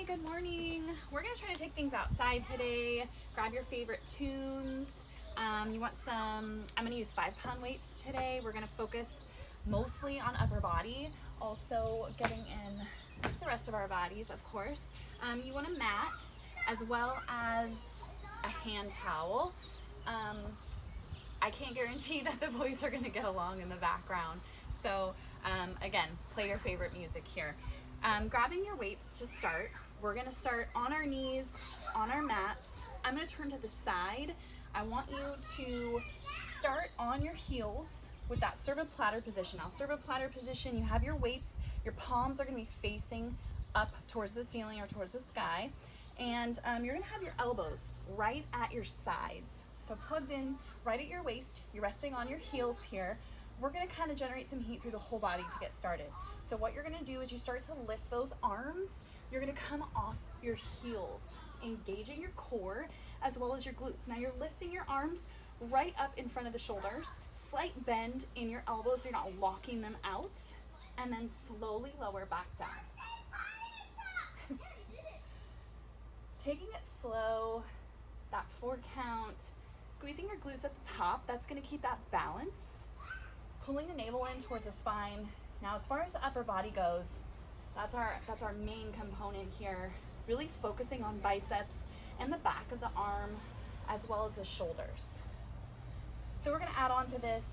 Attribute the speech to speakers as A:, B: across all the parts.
A: good morning. We're gonna try to take things outside today. Grab your favorite tunes. You want some, I'm gonna use 5-pound weights today. We're gonna focus mostly on upper body, also getting in the rest of our bodies, of course. You want a mat as well as a hand towel. I can't guarantee that the boys are gonna get along in the background. So again, play your favorite music here. Grabbing your weights to start. We're gonna start on our knees, on our mats. I'm gonna turn to the side. I want you to start on your heels with that serve a platter position. Now, serve a platter position, you have your weights, your palms are gonna be facing up towards the ceiling or towards the sky. And you're gonna have your elbows right at your sides. So plugged in right at your waist, you're resting on your heels here. We're gonna kind of generate some heat through the whole body to get started. So what you're gonna do is you start to lift those arms, you're gonna come off your heels, engaging your core as well as your glutes. Now you're lifting your arms right up in front of the shoulders, slight bend in your elbows so you're not locking them out, and then slowly lower back down. Taking it slow, that 4 count, squeezing your glutes at the top, that's gonna keep that balance. Pulling the navel in towards the spine. Now, as far as the upper body goes, that's our main component here. Really focusing on biceps and the back of the arm, as well as the shoulders. So we're gonna add on to this.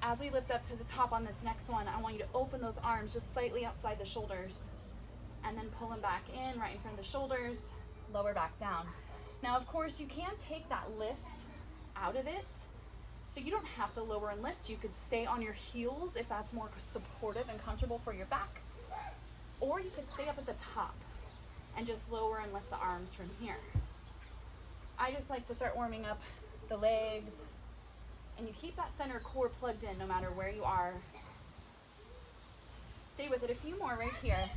A: As we lift up to the top on this next one, I want you to open those arms just slightly outside the shoulders, and then pull them back in right in front of the shoulders, lower back down. Now, of course, you can take that lift out of it. So you don't have to lower and lift. You could stay on your heels if that's more supportive and comfortable for your back. Or you could stay up at the top and just lower and lift the arms from here. I just like to start warming up the legs, and you keep that center core plugged in no matter where you are. Stay with it. A few more right here.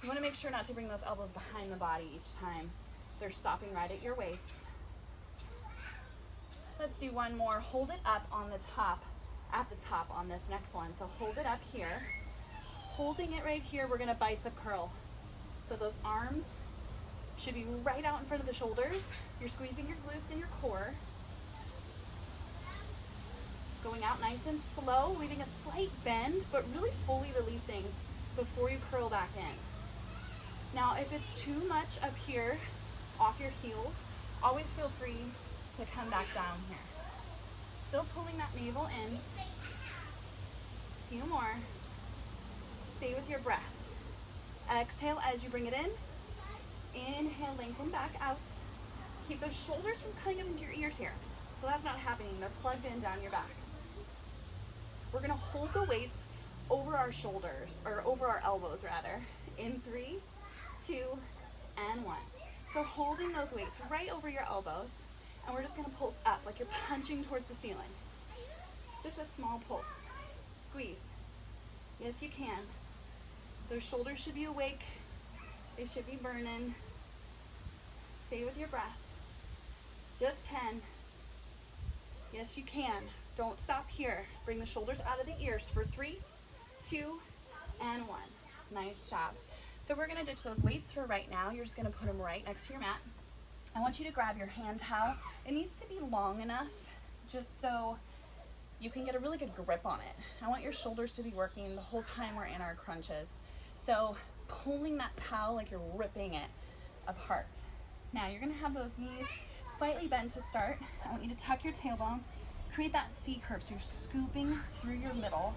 A: You want to make sure not to bring those elbows behind the body each time. They're stopping right at your waist. Let's do one more. Hold it up on the top, at the top on this next one. So hold it up here. Holding it right here, we're gonna bicep curl. So those arms should be right out in front of the shoulders. You're squeezing your glutes and your core. Going out nice and slow, leaving a slight bend, but really fully releasing before you curl back in. Now, if it's too much up here, off your heels, always feel free to come back down here. Still pulling that navel in. A few more. Stay with your breath. Exhale as you bring it in. Inhale, lengthen back out. Keep those shoulders from cutting up into your ears here. So that's not happening. They're plugged in down your back. We're gonna hold the weights over our shoulders, or over our elbows rather, in 3, 2, and 1. So holding those weights right over your elbows, and we're just gonna pulse up like you're punching towards the ceiling. Just a small pulse. Squeeze. Yes, you can. Those shoulders should be awake. They should be burning. Stay with your breath. Just 10. Yes, you can. Don't stop here. Bring the shoulders out of the ears for 3, 2, and 1. Nice job. So we're gonna ditch those weights for right now. You're just gonna put them right next to your mat. I want you to grab your hand towel. It needs to be long enough just so you can get a really good grip on it. I want your shoulders to be working the whole time we're in our crunches. So pulling that towel like you're ripping it apart. Now you're gonna have those knees slightly bent to start. I want you to tuck your tailbone, create that C curve. So you're scooping through your middle,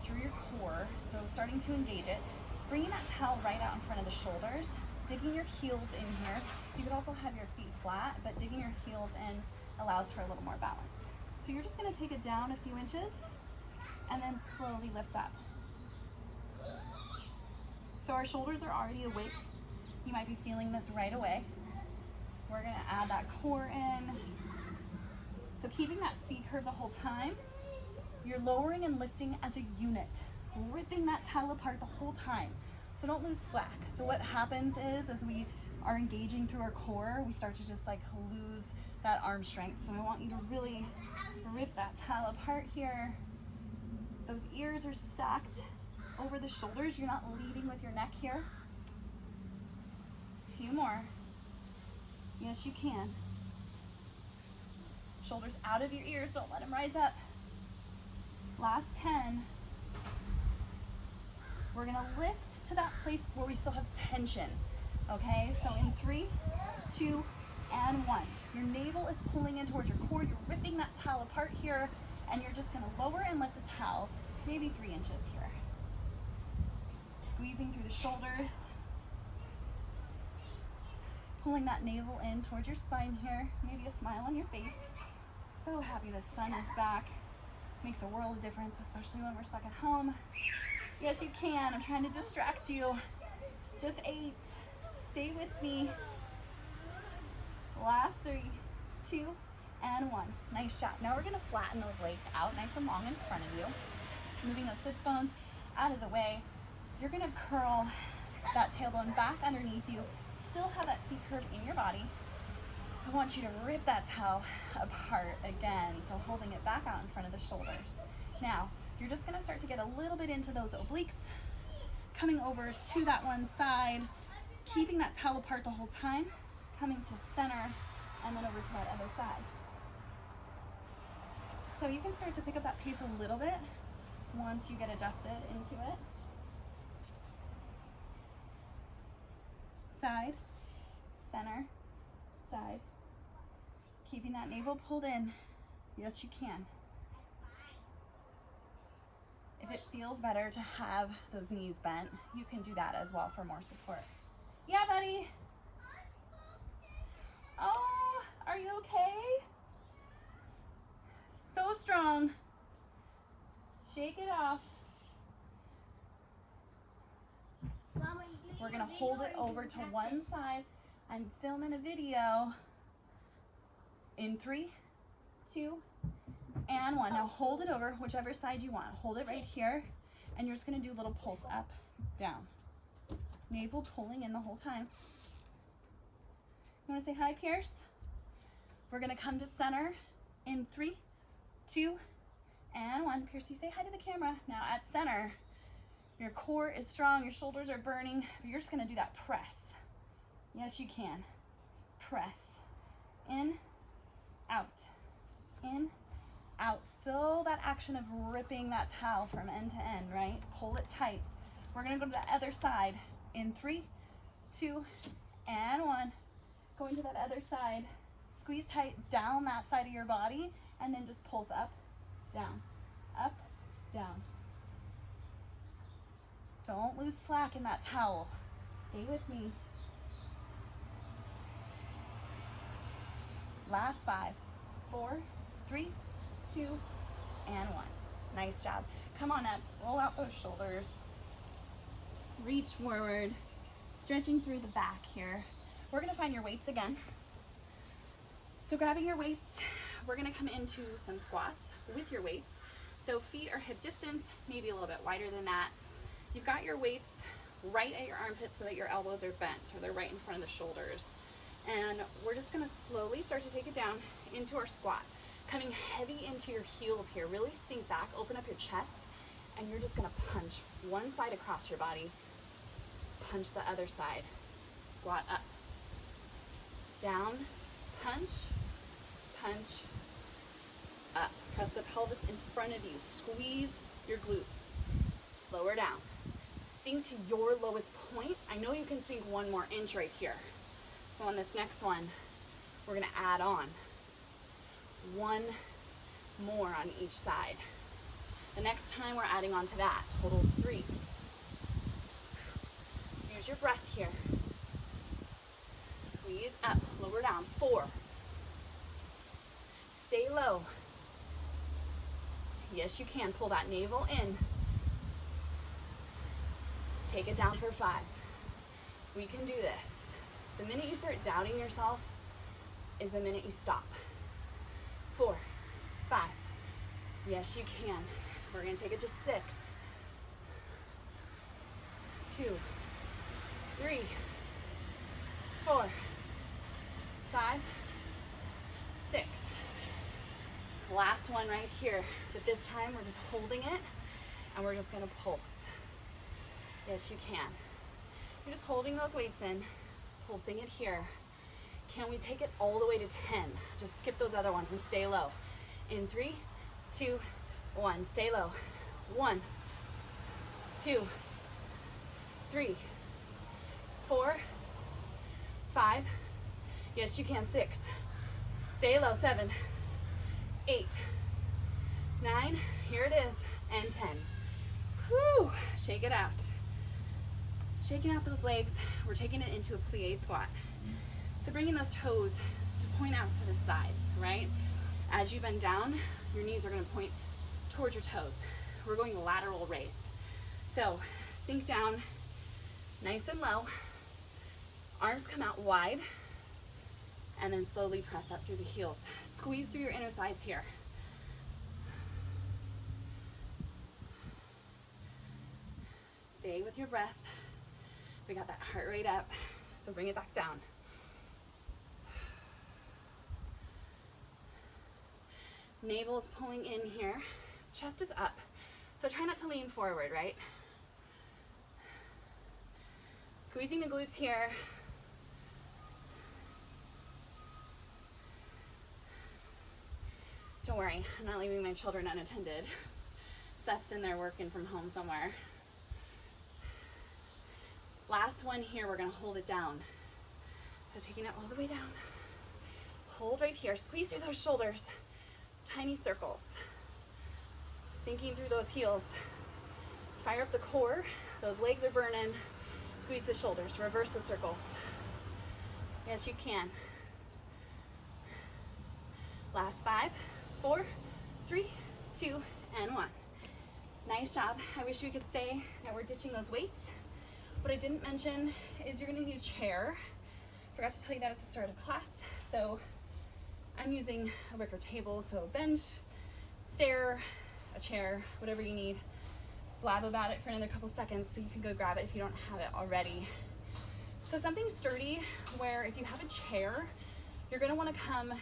A: through your core. So starting to engage it. Bringing that towel right out in front of the shoulders. Digging your heels in here. You could also have your feet flat, but digging your heels in allows for a little more balance. So you're just gonna take it down a few inches and then slowly lift up. So our shoulders are already awake. You might be feeling this right away. We're gonna add that core in. So keeping that C curve the whole time, you're lowering and lifting as a unit, ripping that towel apart the whole time. So don't lose slack. So what happens is, as we are engaging through our core, we start to just like lose that arm strength. So I want you to really rip that towel apart here. Those ears are stacked over the shoulders. You're not leading with your neck here. few more. Yes, you can. Shoulders out of your ears, don't let them rise up. Last 10. We're gonna lift to that place where we still have tension. Okay, so in 3, 2, and 1. Your navel is pulling in towards your core. You're ripping that towel apart here, and you're just gonna lower and lift the towel, maybe 3 inches here. Squeezing through the shoulders. Pulling that navel in towards your spine here. Maybe a smile on your face. So happy the sun is back. Makes a world of difference, especially when we're stuck at home. Yes, you can. I'm trying to distract you. Just 8. Stay with me. Last 3, 2, and 1. Nice job. Now we're gonna flatten those legs out nice and long in front of you. Moving those sits bones out of the way. You're gonna curl that tailbone back underneath you. Still have that C curve in your body. I want you to rip that towel apart again. So holding it back out in front of the shoulders. Now, you're just gonna start to get a little bit into those obliques, coming over to that one side, keeping that towel apart the whole time, coming to center, and then over to that other side. So you can start to pick up that pace a little bit once you get adjusted into it. Side, center, side. Keeping that navel pulled in. Yes, you can. If it feels better to have those knees bent, you can do that as well for more support. Yeah, buddy. Oh, are you okay? So strong. Shake it off.
B: Mama,
A: We're gonna hold it over to one side. I'm filming a video in 3, 2, and 1. Now hold it over whichever side you want. Hold it right here, and you're just gonna do a little pulse up, down. Navel pulling in the whole time. You wanna say hi, Pierce? We're gonna come to center in 3, 2, and 1. Piercy, say hi to the camera. Now at center, your core is strong, your shoulders are burning, but you're just gonna do that press. Yes, you can. Press. In, out. In, out. Still that action of ripping that towel from end to end, right? Pull it tight. We're gonna go to the other side in 3, 2, and 1. Going to that other side. Squeeze tight down that side of your body, and then just pulse up, down, up, down. Don't lose slack in that towel. Stay with me. Last 5, 4, 3, 2, and 1. Nice job. Come on up, roll out those shoulders. Reach forward, stretching through the back here. We're gonna find your weights again. So grabbing your weights, we're gonna come into some squats with your weights. So feet are hip distance, maybe a little bit wider than that. You've got your weights right at your armpits so that your elbows are bent, or they're right in front of the shoulders. And we're just gonna slowly start to take it down into our squat, coming heavy into your heels here. Really sink back, open up your chest, and you're just gonna punch one side across your body, punch the other side, squat up, down, punch, punch, up. Press the pelvis in front of you, squeeze your glutes, lower down. Sink to your lowest point. I know you can sink 1 more inch right here. So on this next one, we're gonna add on 1 more on each side. The next time we're adding on to that, total of 3. Use your breath here. Squeeze up, lower down, 4. Stay low. Yes, you can. Pull that navel in. Take it down for 5. We can do this. The minute you start doubting yourself is the minute you stop. 4, 5. Yes, you can. We're gonna take it to 6, 2, 3, 4, 5, 6. Last one right here, but this time we're just holding it and we're just gonna pulse. Yes, you can. You're just holding those weights in, Pulsing it here. Can we take it all the way to 10? Just skip those other ones and stay low. In 3, 2, 1. Stay low. 1, 2, 3, 4, 5. Yes, you can. 6. Stay low. 7, 8, 9. Here it is. And 10. Whew. Shake it out. Shaking out those legs. We're taking it into a plie squat. So bringing those toes to point out to the sides, right? As you bend down, your knees are going to point towards your toes. We're going lateral raise. So sink down nice and low. Arms come out wide. And then slowly press up through the heels. Squeeze through your inner thighs here. Stay with your breath. We got that heart rate up, so bring it back down. Navel is pulling in here. Chest is up. So try not to lean forward, right? Squeezing the glutes here. Don't worry, I'm not leaving my children unattended. Seth's in there working from home somewhere. Last one here, we're gonna hold it down. So taking it all the way down. Hold right here, squeeze through those shoulders. Tiny circles. Sinking through those heels. Fire up the core, those legs are burning. Squeeze the shoulders, reverse the circles. Yes, you can. Last 5, 4, 3, 2, and 1. Nice job. I wish we could say that we're ditching those weights. What I didn't mention is you're gonna need a chair. Forgot to tell you that at the start of class. So I'm using a wicker table, so a bench, stair, a chair, whatever you need. Blab about it for another couple seconds so you can go grab it if you don't have it already. So something sturdy where if you have a chair, you're gonna wanna come,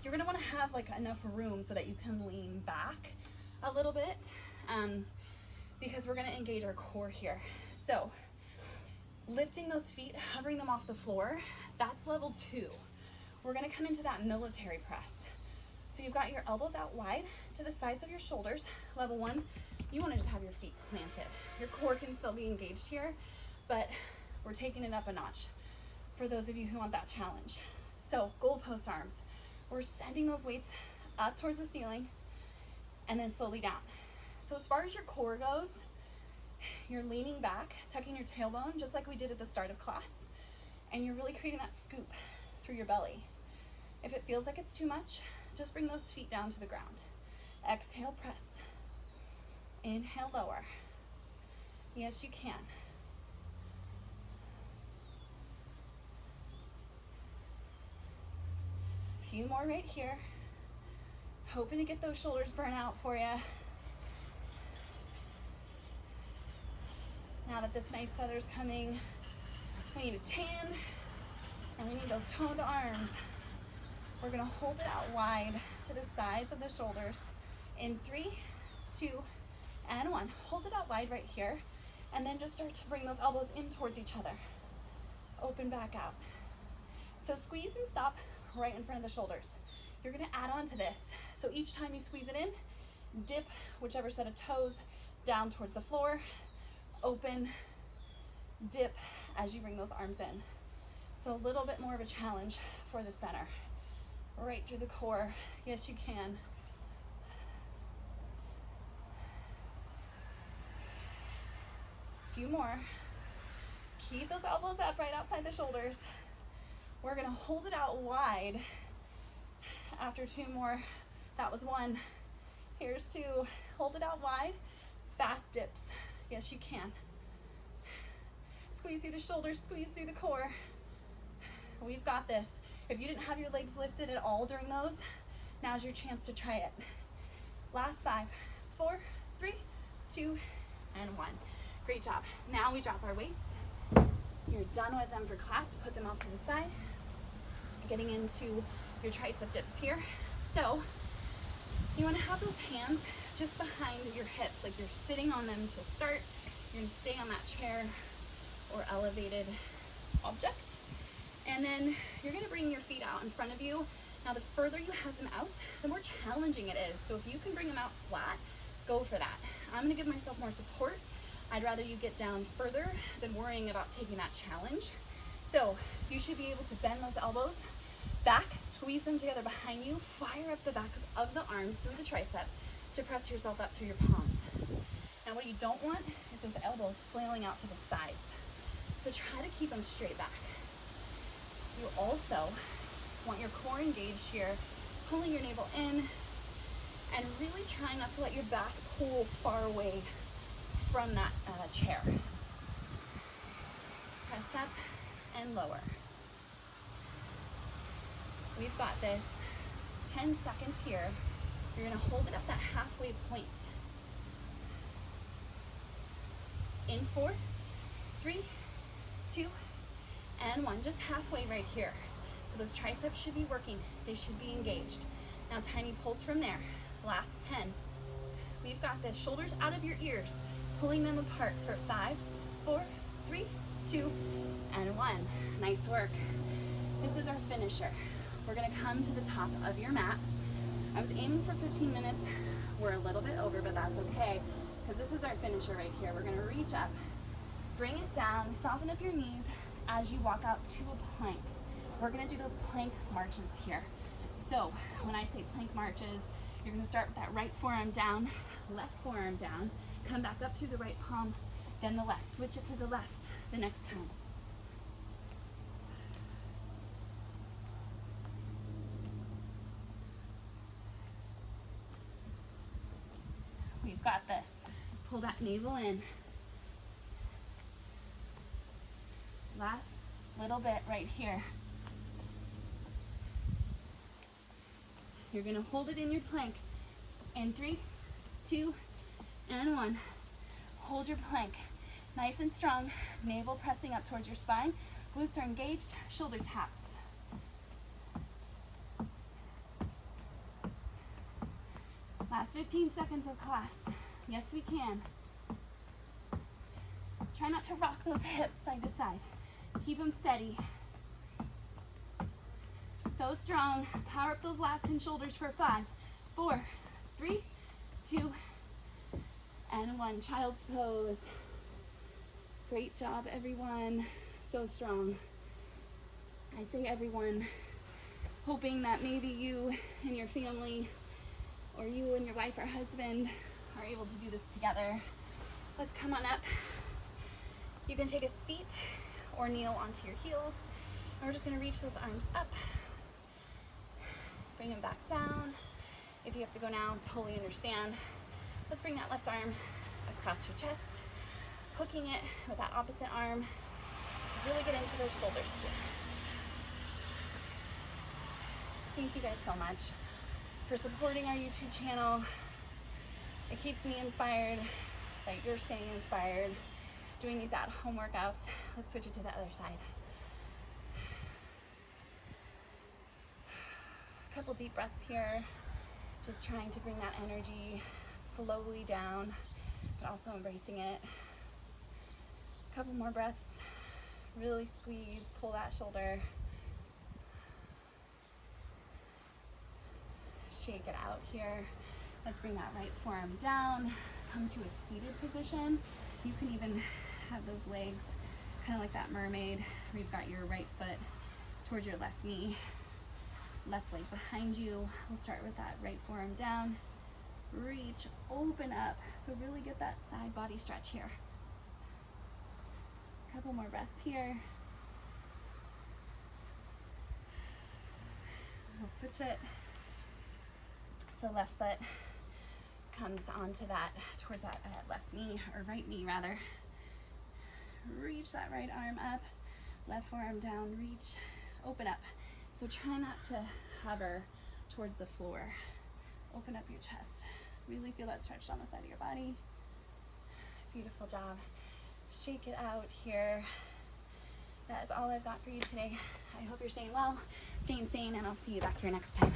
A: you're gonna wanna have like enough room so that you can lean back a little bit. Because we're gonna engage our core here. So lifting those feet, hovering them off the floor, that's level 2. We're gonna come into that military press. So you've got your elbows out wide to the sides of your shoulders. Level 1, you wanna just have your feet planted. Your core can still be engaged here, but we're taking it up a notch for those of you who want that challenge. So goalpost arms, we're sending those weights up towards the ceiling and then slowly down. So as far as your core goes, you're leaning back, tucking your tailbone, just like we did at the start of class. And you're really creating that scoop through your belly. If it feels like it's too much, just bring those feet down to the ground. Exhale, press. Inhale, lower. Yes, you can. A few more right here. Hoping to get those shoulders burnt out for you. Now that this nice weather's coming, we need a tan and we need those toned arms. We're gonna hold it out wide to the sides of the shoulders. In 3, 2, and 1. Hold it out wide right here and then just start to bring those elbows in towards each other. Open back out. So squeeze and stop right in front of the shoulders. You're gonna add on to this. So each time you squeeze it in, dip whichever set of toes down towards the floor. Open, dip as you bring those arms in. So a little bit more of a challenge for the center. Right through the core. Yes, you can. A few more. Keep those elbows up right outside the shoulders. We're gonna hold it out wide. After 2 more, that was 1. Here's 2. Hold it out wide. Fast dips. Yes, you can. Squeeze through the shoulders, squeeze through the core. We've got this. If you didn't have your legs lifted at all during those, now's your chance to try it. Last 5, 4, 3, 2, and 1. Great job. Now we drop our weights. You're done with them for class. Put them off to the side. Getting into your tricep dips here. So you want to have those hands just behind your hips, like you're sitting on them to start. You're gonna stay on that chair or elevator elevated object. And then you're gonna bring your feet out in front of you. Now the further you have them out, the more challenging it is. So if you can bring them out flat, go for that. I'm gonna give myself more support. I'd rather you get down further than worrying about taking that challenge. So you should be able to bend those elbows back, squeeze them together behind you, fire up the back of the arms through the tricep to press yourself up through your palms. Now what you don't want is those elbows flailing out to the sides. So try to keep them straight back. You also want your core engaged here, pulling your navel in and really trying not to let your back pull far away from that chair. Press up and lower. We've got this. 10 seconds here. You're gonna hold it at that halfway point. In 4, 3, 2, and 1. Just halfway right here. So those triceps should be working. They should be engaged. Now tiny pulse from there. Last 10. We've got this. Shoulders out of your ears. Pulling them apart for 5, 4, 3, 2, and 1. Nice work. This is our finisher. We're gonna come to the top of your mat. I was aiming for 15 minutes. We're a little bit over, but that's okay, because this is our finisher right here. We're gonna reach up, bring it down, soften up your knees as you walk out to a plank. We're gonna do those plank marches here. So when I say plank marches, you're gonna start with that right forearm down, left forearm down, come back up through the right palm, then the left. Switch it to the left the next time. We've got this. Pull that navel in. Last little bit right here. You're gonna hold it in your plank. In 3, 2, and 1. Hold your plank. Nice and strong. Navel pressing up towards your spine. Glutes are engaged. Shoulder taps. Last 15 seconds of class. Yes, we can. Try not to rock those hips side to side. Keep them steady. So strong. Power up those lats and shoulders for 5, 4, 3, 2, and 1. Child's pose. Great job, everyone. So strong. I'd say everyone. Hoping that maybe you and your family, or you and your wife or husband, are able to do this together. Let's come on up. You can take a seat or kneel onto your heels. And we're just gonna reach those arms up. Bring them back down. If you have to go now, totally understand. Let's bring that left arm across your chest, hooking it with that opposite arm. Really get into those shoulders here. Thank you guys so much for supporting our YouTube channel. It keeps me inspired, that you're staying inspired, doing these at-home workouts. Let's switch it to the other side. A couple deep breaths here, just trying to bring that energy slowly down, but also embracing it. A couple more breaths, really squeeze, pull that shoulder. Shake it out here. Let's bring that right forearm down, come to a seated position. You can even have those legs kind of like that mermaid, where you've got your right foot towards your left knee, left leg behind you. We'll start with that right forearm down. Reach, open up. So really get that side body stretch here. A couple more breaths here. We'll switch it. So left foot comes onto that, towards that left knee, or right knee rather. Reach that right arm up, left forearm down, reach, open up. So try not to hover towards the floor. Open up your chest. Really feel that stretch on the side of your body. Beautiful job. Shake it out here. That is all I've got for you today. I hope you're staying well, staying sane, and I'll see you back here next time.